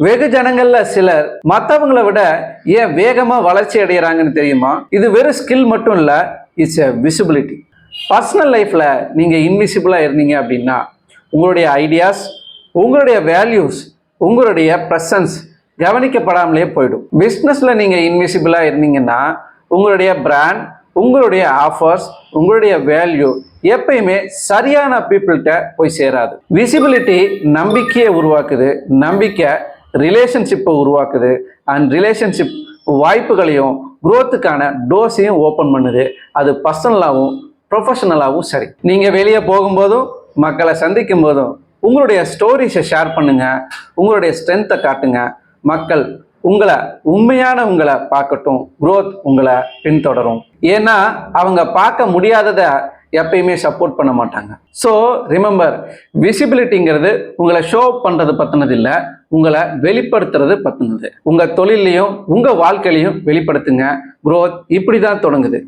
வெகு ஜனங்கள்ல சிலர் மற்றவங்களை விட ஏன் வேகமா வளர்ச்சி அடைகிறாங்கன்னு தெரியுமா? இது வெறும் ஸ்கில் மட்டும் இல்ல, இட்ஸ் எ விசிபிலிட்டி. பர்சனல் லைஃப்ல நீங்க இன்விசிபிளா இருந்தீங்க அப்படின்னா உங்களுடைய ஐடியாஸ், உங்களுடைய வேல்யூஸ், உங்களுடைய ப்ரெசன்ஸ் கவனிக்கப்படாமலே போயிடும். பிஸ்னஸ்ல நீங்க இன்விசிபிளா இருந்தீங்கன்னா உங்களுடைய பிராண்ட், உங்களுடைய ஆஃபர்ஸ், உங்களுடைய வேல்யூ எப்பயுமே சரியான பீப்புள்கிட்ட போய் சேராது. விசிபிலிட்டி நம்பிக்கையை உருவாக்குது, நம்பிக்கை ரிலேஷன்ஷிப்பை உருவாக்குது, அண்ட் ரிலேஷன்ஷிப் வாய்ப்புகளையும் குரோத்துக்கான டோர்ஸையும் ஓப்பன் பண்ணுது. அது பர்சனலாகவும் ப்ரொஃபஷனலாகவும் சரி. நீங்கள் வெளியே போகும்போதும் மக்களை சந்திக்கும் போதும் உங்களுடைய ஸ்டோரிஸை ஷேர் பண்ணுங்க, உங்களுடைய ஸ்ட்ரென்த்தை காட்டுங்க. மக்கள் உண்மையான உங்களை பார்க்கட்டும், குரோத் உங்களை பின்தொடரும். ஏன்னா அவங்க பார்க்க முடியாததை எப்பயுமே சப்போர்ட் பண்ண மாட்டாங்க. ஸோ ரிமெம்பர், விசிபிலிட்டிங்கிறது உங்களை ஷோ பண்ணுறது பற்றினது இல்லை, உங்களை வெளிப்படுத்துறது பற்றினது. உங்கள் தொழிலையும் உங்கள் வாழ்க்கையிலையும் வெளிப்படுத்துங்க. குரோத் இப்படி தான் தொடங்குது.